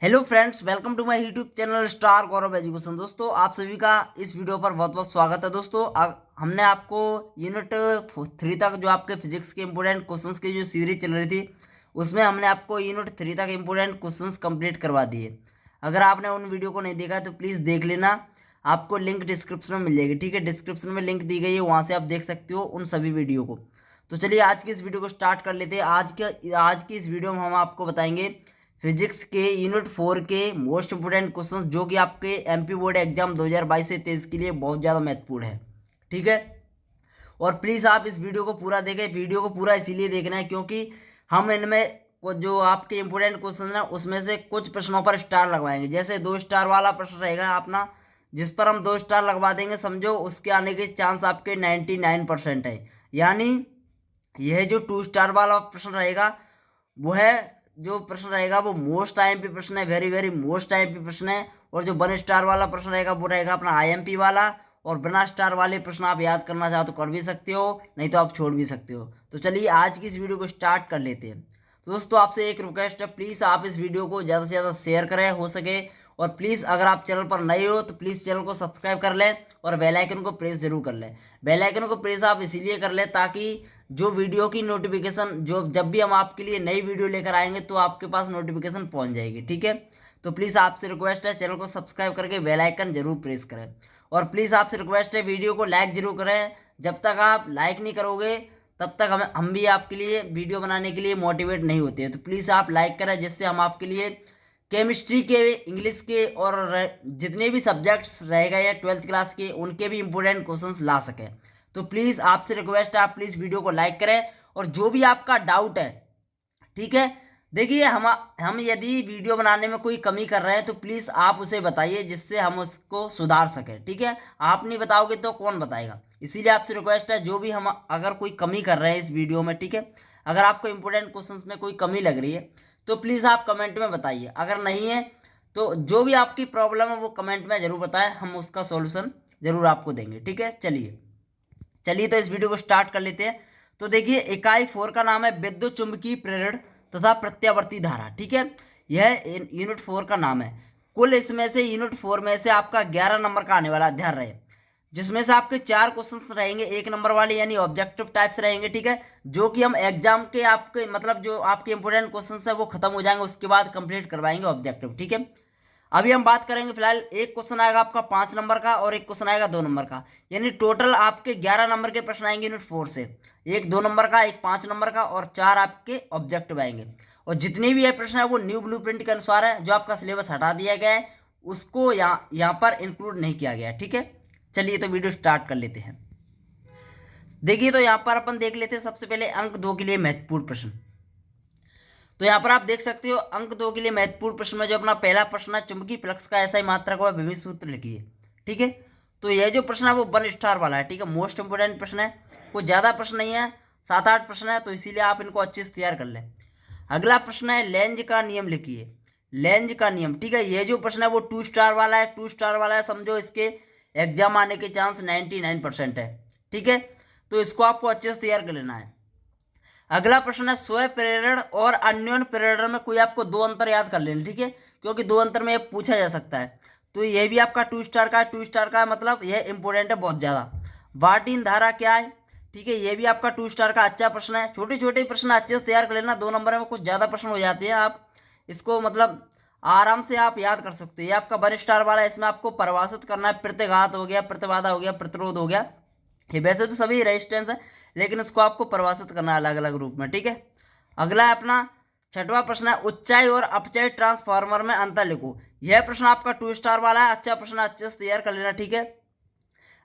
Hello friends, welcome to my YouTube channel Star Gaurav Education. दोस्तों, आप सभी का इस वीडियो पर बहुत बहुत स्वागत है। दोस्तों, हमने आपको यूनिट 3 तक जो आपके फिजिक्स के इंपोर्टेंट क्वेश्चंस की जो सीरीज चल रही थी, उसमें हमने आपको यूनिट 3 तक इंपोर्टेंट क्वेश्चंस कंप्लीट करवा दिए। अगर आपने उन वीडियो को नहीं देखा है तो प्लीज़ देख लेना। आपको लिंक डिस्क्रिप्शन में मिल जाएगी। ठीक है, डिस्क्रिप्शन में लिंक दी गई है, वहाँ से आप देख सकते हो उन सभी वीडियो को। तो चलिए आज की इस वीडियो को स्टार्ट कर लेते हैं। आज की इस वीडियो में हम आपको बताएंगे फिजिक्स के यूनिट 4 के मोस्ट इंपोर्टेंट क्वेश्चंस, जो कि आपके एमपी बोर्ड एग्जाम 2022 से 23 के लिए बहुत ज़्यादा महत्वपूर्ण है। ठीक है, और प्लीज़ आप इस वीडियो को पूरा देखें। वीडियो को पूरा इसीलिए देखना है क्योंकि हम इनमें जो आपके इंपोर्टेंट क्वेश्चन है उसमें से कुछ प्रश्नों पर स्टार लगवाएंगे। जैसे 2 स्टार वाला प्रश्न रहेगा अपना, जिस पर हम 2 स्टार लगवा देंगे, समझो उसके आने के चांस आपके 99% है। यानी यह जो 2 स्टार वाला प्रश्न रहेगा, वो है जो प्रश्न रहेगा वो मोस्ट आईएमपी प्रश्न है, वेरी वेरी मोस्ट आईएमपी प्रश्न है। और जो 1 स्टार वाला प्रश्न रहेगा वो रहेगा अपना आईएमपी वाला। और बिना स्टार वाले प्रश्न आप याद करना चाहो तो कर भी सकते हो, नहीं तो आप छोड़ भी सकते हो। तो चलिए आज की इस वीडियो को स्टार्ट कर लेते हैं। तो दोस्तों, आपसे एक रिक्वेस्ट है, प्लीज़ आप इस वीडियो को ज़्यादा से ज़्यादा शेयर करें हो सके। और प्लीज़ अगर आप चैनल पर नए हो तो प्लीज़ चैनल को सब्सक्राइब कर लें और बेल आइकन को प्रेस जरूर कर लें। बेल आइकन को प्रेस आप इसीलिए कर लें ताकि जो वीडियो की नोटिफिकेशन, जो जब भी हम आपके लिए नई वीडियो लेकर आएंगे तो आपके पास नोटिफिकेशन पहुंच जाएगी। ठीक है, तो प्लीज़ आपसे रिक्वेस्ट है, चैनल को सब्सक्राइब करके बेल आइकन जरूर प्रेस करें। और प्लीज़ आपसे रिक्वेस्ट है, वीडियो को लाइक जरूर करें। जब तक आप लाइक नहीं करोगे तब तक हम भी आपके लिए वीडियो बनाने के लिए मोटिवेट नहीं होते हैं। तो प्लीज़ आप लाइक करें, जिससे हम आपके लिए केमिस्ट्री के, इंग्लिश के और जितने भी सब्जेक्ट्स रहेगा या 12th क्लास के, उनके भी इंपोर्टेंट क्वेश्चंस ला सकें। तो प्लीज़ आपसे रिक्वेस्ट है, आप प्लीज़ वीडियो को लाइक करें। और जो भी आपका डाउट है, ठीक है, देखिए हम यदि वीडियो बनाने में कोई कमी कर रहे हैं तो प्लीज़ आप उसे बताइए, जिससे हम उसको सुधार सकें। ठीक है, आप नहीं बताओगे तो कौन बताएगा। इसीलिए आपसे रिक्वेस्ट है, जो भी हम अगर कोई कमी कर रहे हैं इस वीडियो में, ठीक है, अगर आपको इंपोर्टेंट क्वेश्चंस में कोई कमी लग रही है तो प्लीज़ आप कमेंट में बताइए। अगर नहीं है तो जो भी आपकी प्रॉब्लम है वो कमेंट में ज़रूर बताएं, हम उसका सॉल्यूशन ज़रूर आपको देंगे। ठीक है, चलिए चलिए तो इस वीडियो को स्टार्ट कर लेते हैं। तो देखिए, इकाई 4 का नाम है विद्युत चुंबकीय प्रेरण तथा प्रत्यावर्ती धारा। ठीक है, यह यूनिट 4 का नाम है। कुल इसमें से यूनिट 4 में से आपका 11 नंबर का आने वाला, ध्यान रहे, जिसमें से आपके 4 क्वेश्चंस रहेंगे 1 नंबर वाले, यानी ऑब्जेक्टिव टाइप्स रहेंगे। ठीक है, जो कि हम एग्जाम के आपके मतलब जो आपके इंपोर्टेंट क्वेश्चंस है वो खत्म हो जाएंगे, उसके बाद कंप्लीट करवाएंगे ऑब्जेक्टिव। ठीक है, अभी हम बात करेंगे फिलहाल, एक क्वेश्चन आएगा आपका 5 नंबर का और एक क्वेश्चन आएगा 2 नंबर का, यानी टोटल आपके 11 नंबर के प्रश्न आएंगे यूनिट 4 से। एक 2 नंबर का, एक 5 नंबर का और 4 आपके ऑब्जेक्टिव आएंगे। और जितने भी ये प्रश्न है वो न्यू ब्लूप्रिंट के अनुसार है, जो आपका सिलेबस हटा दिया गया है उसको यहाँ पर इंक्लूड नहीं किया गया है। ठीक है, चलिए तो वीडियो स्टार्ट कर लेते हैं। देखिए, तो यहाँ पर अपन देख लेते हैं सबसे पहले अंक 2 के लिए महत्वपूर्ण प्रश्न। तो यहाँ पर आप देख सकते हो अंक 2 के लिए महत्वपूर्ण प्रश्न में जो अपना पहला प्रश्न है, चुंबकीय फ्लक्स का ऐसा ही मात्रा को विभव सूत्र लिखिए। ठीक है, तो यह जो प्रश्न है वो 1 स्टार वाला है। ठीक है, मोस्ट इंपोर्टेंट प्रश्न है, कोई ज़्यादा प्रश्न नहीं है, 7-8 प्रश्न है, तो इसीलिए आप इनको अच्छे से तैयार कर लें। अगला प्रश्न है लेंज का नियम लिखिए। लेंज का नियम, ठीक है, ये जो प्रश्न है वो 2 स्टार वाला है। 2 स्टार वाला है, समझो इसके एग्जाम आने के चांस 99% है। ठीक है, तो इसको आपको अच्छे से तैयार कर लेना है। अगला प्रश्न है स्व प्रेरण और अन्योन्य प्रेरण में कोई आपको 2 अंतर याद कर लेना। ठीक है, क्योंकि 2 अंतर में ये पूछा जा सकता है। तो ये भी आपका 2 स्टार का है। 2 स्टार का मतलब यह इंपॉर्टेंट है बहुत ज़्यादा। वाटिन धारा क्या है? ठीक है, ये भी आपका 2 स्टार का अच्छा प्रश्न है। छोटे छोटे प्रश्न अच्छे से तैयार कर लेना, 2 नंबर में कुछ ज़्यादा प्रश्न हो जाते हैं, आप इसको मतलब आराम से आप याद कर सकते हो। ये आपका 1 स्टार वाला है, इसमें आपको परिभाषित करना है, प्रतिघात हो गया, प्रतिबाधा हो गया, प्रतिरोध हो गया। ये वैसे तो सभी रेजिस्टेंस है, लेकिन इसको आपको परिभाषित करना है अलग अलग रूप में। ठीक है, अगला है अपना 6वां प्रश्न है उच्चाई और अपचय ट्रांसफार्मर में अंतर लिखो। यह प्रश्न आपका 2 स्टार वाला है, अच्छा प्रश्न, अच्छे से तैयार कर लेना। ठीक है,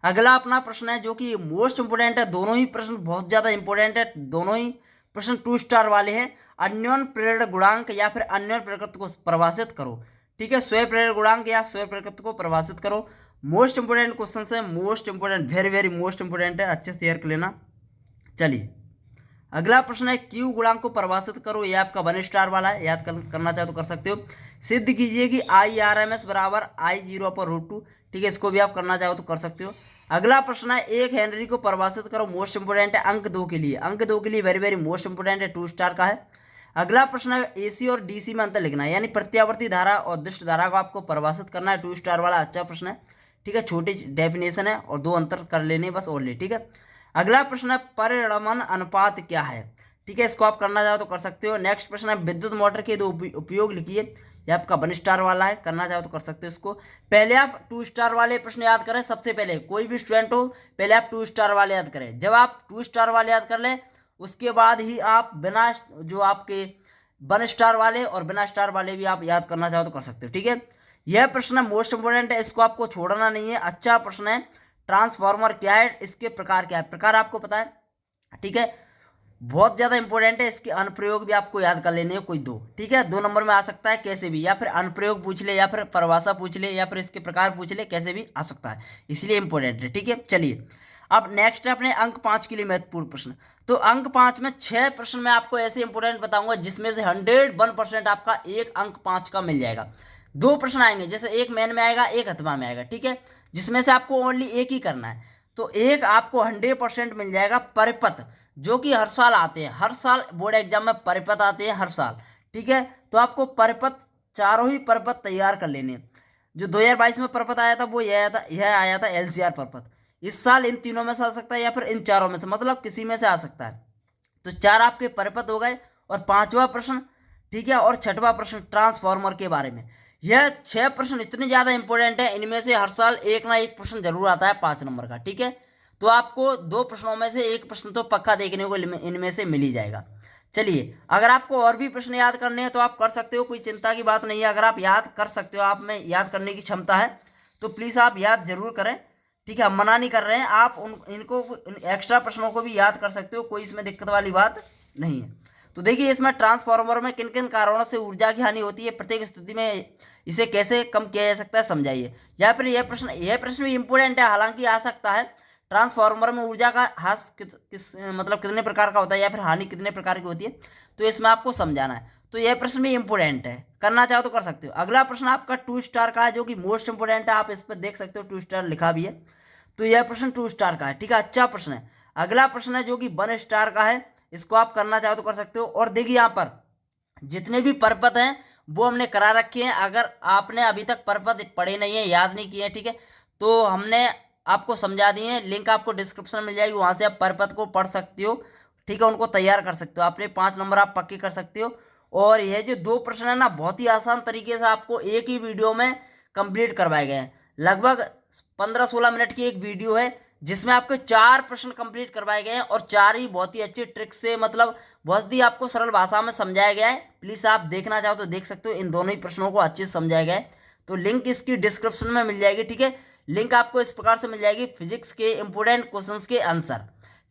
अगला अपना प्रश्न है जो कि मोस्ट इंपोर्टेंट है, दोनों ही प्रश्न बहुत ज़्यादा इंपोर्टेंट है, दोनों ही प्रश्न 2 स्टार वाले हैं। अन्योन्य प्रेरण गुणांक या फिर अन्योन्य प्रकृति को परिभाषित करो। ठीक है, स्वयं प्रेरण गुणांक या स्वयं प्रकृति को परिभाषित करो। मोस्ट इंपोर्टेंट क्वेश्चन है, most important, very very most important है, अच्छे से तैयार कर लेना। चलिए, अगला प्रश्न है क्यू गुणांक को परिभाषित करो। ये आपका 1 स्टार वाला है, याद करना चाहे तो कर सकते हो। सिद्ध कीजिए कि IRMS बराबर I0/√2। ठीक है, इसको भी आप करना चाहो तो कर सकते हो। अगला प्रश्न है 1 हेनरी को परिभाषित करो। मोस्ट इंपोर्टेंट है अंक 2 के लिए, अंक 2 के लिए वेरी वेरी मोस्ट इंपोर्टेंट है, 2 स्टार का है। अगला प्रश्न है एसी और डीसी में अंतर लिखना है, यानी प्रत्यावर्ती धारा और दिष्ट धारा को आपको परिभाषित करना है। 2 स्टार वाला अच्छा प्रश्न है, ठीक है, छोटी डेफिनेशन है और 2 अंतर कर लेने बस ओनली, ठीक है। अगला प्रश्न है परिणमन अनुपात क्या है, ठीक है, इसको आप करना चाहो तो कर सकते हो। नेक्स्ट प्रश्न है विद्युत मोटर के 2 उपयोग लिखिए, ये आपका 1 स्टार वाला है, करना चाहो तो कर सकते हो इसको। पहले आप 2 स्टार वाले प्रश्न याद करें, सबसे पहले कोई भी स्टूडेंट हो पहले आप 2 स्टार वाले याद करें। जब आप 2 स्टार वाले याद कर लें उसके बाद ही आप बिना जो आपके 1 स्टार वाले और बिना स्टार वाले भी आप याद करना चाहो तो कर सकते हो, ठीक है। यह प्रश्न मोस्ट इंपोर्टेंट है, इसको आपको छोड़ना नहीं है, अच्छा प्रश्न है। ट्रांसफार्मर क्या है, इसके प्रकार क्या है, प्रकार आपको पता है, ठीक है, बहुत ज़्यादा इंपॉर्टेंट है। इसके अनुप्रयोग भी आपको याद कर लेने हैं कोई 2, ठीक है, 2 नंबर में आ सकता है कैसे भी, या फिर अनुप्रयोग पूछ ले या फिर परिभाषा पूछ ले या फिर इसके प्रकार पूछ ले, कैसे भी आ सकता है, इसलिए इंपॉर्टेंट है, ठीक है। चलिए अब नेक्स्ट है अपने अंक 5 के लिए महत्वपूर्ण प्रश्न। तो अंक 5 में 6 प्रश्न मैं आपको ऐसे इंपॉर्टेंट बताऊंगा जिसमें से 101% आपका 1 अंक 5 का मिल जाएगा। 2 प्रश्न आएंगे, जैसे एक मेन में आएगा एक हथवा में आएगा, ठीक है, जिसमें से आपको ओनली एक ही करना है। तो एक आपको 100% मिल जाएगा परिपथ, जो कि हर साल आते हैं, हर साल बोर्ड एग्जाम में परिपथ आते हैं हर साल, ठीक है। तो आपको परिपथ चारों ही परिपथ तैयार कर लेने। जो 2022 में परिपथ आया था वो यह आया था LCR परिपथ। इस साल इन तीनों में से आ सकता है या फिर इन चारों में से, मतलब किसी में से आ सकता है। तो 4 आपके परिपथ हो गए और 5वां प्रश्न, ठीक है, और 6वां प्रश्न ट्रांसफार्मर के बारे में। यह 6 प्रश्न इतने ज़्यादा इंपॉर्टेंट है, इनमें से हर साल एक ना एक प्रश्न जरूर आता है 5 नंबर का, ठीक है। तो आपको 2 प्रश्नों में से एक प्रश्न तो पक्का देखने को इनमें से मिल ही जाएगा। चलिए अगर आपको और भी प्रश्न याद करने हैं तो आप कर सकते हो, कोई चिंता की बात नहीं है। अगर आप याद कर सकते हो, आप में याद करने की क्षमता है तो प्लीज़ आप याद जरूर करें, ठीक है, हम मना नहीं कर रहे हैं, आप इनको एक्स्ट्रा प्रश्नों को भी याद कर सकते हो, कोई इसमें दिक्कत वाली बात नहीं है। तो देखिए इसमें ट्रांसफार्मर में किन किन कारणों से ऊर्जा की हानि होती है, प्रत्येक स्थिति में इसे कैसे कम किया जा सकता है समझाइए। या फिर यह प्रश्न भी इंपॉर्टेंट है, हालांकि आ सकता है। ट्रांसफार्मर में ऊर्जा का ह्रास मतलब कितने प्रकार का होता है या फिर हानि कितने प्रकार की होती है, तो इसमें आपको समझाना है। तो यह प्रश्न भी इंपॉर्टेंट है, करना चाहो तो कर सकते हो। अगला प्रश्न आपका 2 स्टार का है, जो कि मोस्ट इंपॉर्टेंट है, आप इस पर देख सकते हो 2 स्टार लिखा भी है। तो यह प्रश्न 2 स्टार का है, ठीक है, अच्छा प्रश्न है। अगला प्रश्न है जो कि 1 स्टार का है, इसको आप करना चाहो तो कर सकते हो। और देखिए यहाँ पर जितने भी परपथ हैं वो हमने करा रखे हैं। अगर आपने अभी तक परपथ पढ़े नहीं है, याद नहीं किए हैं, ठीक है, तो हमने आपको समझा दिए हैं, लिंक आपको डिस्क्रिप्शन में मिल जाएगी, वहाँ से आप परपथ को पढ़ सकते हो, ठीक है, उनको तैयार कर सकते हो, अपने 5 नंबर आप पक्के कर सकते हो। और यह जो 2 प्रश्न है ना, बहुत ही आसान तरीके से आपको एक ही वीडियो में कंप्लीट करवाए गए हैं। लगभग 15-16 मिनट की एक वीडियो है जिसमें आपके 4 प्रश्न कंप्लीट करवाए गए हैं और 4 ही बहुत ही अच्छे ट्रिक से, मतलब बहुत ही आपको सरल भाषा में समझाया गया है। प्लीज़ आप देखना चाहो तो देख सकते हो, इन दोनों ही प्रश्नों को अच्छे से समझाया गया है। तो लिंक इसकी डिस्क्रिप्शन में मिल जाएगी, ठीक है। लिंक आपको इस प्रकार से मिल जाएगी, फिजिक्स के इंपोर्टेंट क्वेश्चंस के आंसर,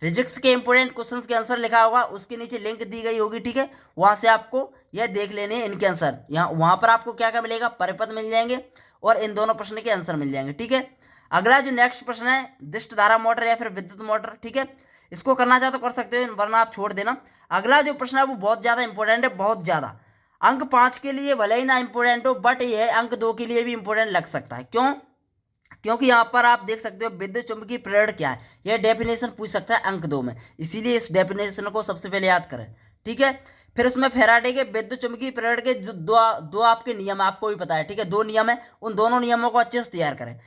फिजिक्स के इंपोर्टेंट क्वेश्चंस के आंसर लिखा होगा, उसके नीचे लिंक दी गई होगी, ठीक है, वहां से आपको यह देख लेने हैं इनके आंसर। यहाँ वहां पर आपको क्या क्या मिलेगा, परिपथ मिल जाएंगे और इन दोनों प्रश्न के आंसर मिल जाएंगे, ठीक है। अगला जो नेक्स्ट प्रश्न है दिष्ट धारा मोटर या फिर विद्युत मोटर, ठीक है, इसको करना चाहो तो कर सकते हो, वरना आप छोड़ देना। अगला जो प्रश्न है वो बहुत ज़्यादा इंपॉर्टेंट है, बहुत ज़्यादा। अंक 5 के लिए भले ही ना इंपॉर्टेंट हो, बट यह अंक 2 के लिए भी इंपॉर्टेंट लग सकता है। क्यों? क्योंकि यहाँ पर आप देख सकते हो विद्युत चुंबकीय प्रेरण क्या है, यह डेफिनेशन पूछ सकता है अंक 2 में, इसीलिए इस डेफिनेशन को सबसे पहले याद करें, ठीक है। फिर उसमें फैराडे के विद्युत चुंबकीय प्रेरण के जो दो आपके नियम आपको भी पता है, ठीक है, 2 नियम है, उन दोनों नियमों को अच्छे से तैयार करें।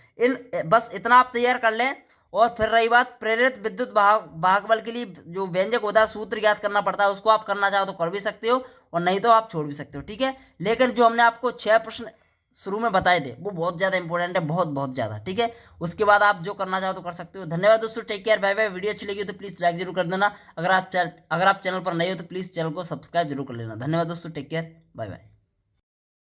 बस इतना आप तैयार कर लें। और फिर रही बात प्रेरित विद्युत वाहक बल के लिए जो व्यंजक होता है, सूत्र ज्ञात करना पड़ता है, उसको आप करना चाहो तो कर भी सकते हो और नहीं तो आप छोड़ भी सकते हो, ठीक है। लेकिन जो हमने आपको 6 प्रश्न शुरू में बताए थे वो बहुत ज़्यादा इंपॉर्टेंट है, बहुत बहुत ज़्यादा, ठीक है। उसके बाद आप जो करना चाहो तो कर सकते हो। धन्यवाद दोस्तों, take care, bye bye. Video अच्छी लगी तो प्लीज़ लाइक जरूर कर देना। अगर आप चैनल पर नए हो तो प्लीज़ चैनल को सब्सक्राइब जरूर कर लेना। धन्यवाद दोस्तों, टेक केयर, बाय बाय।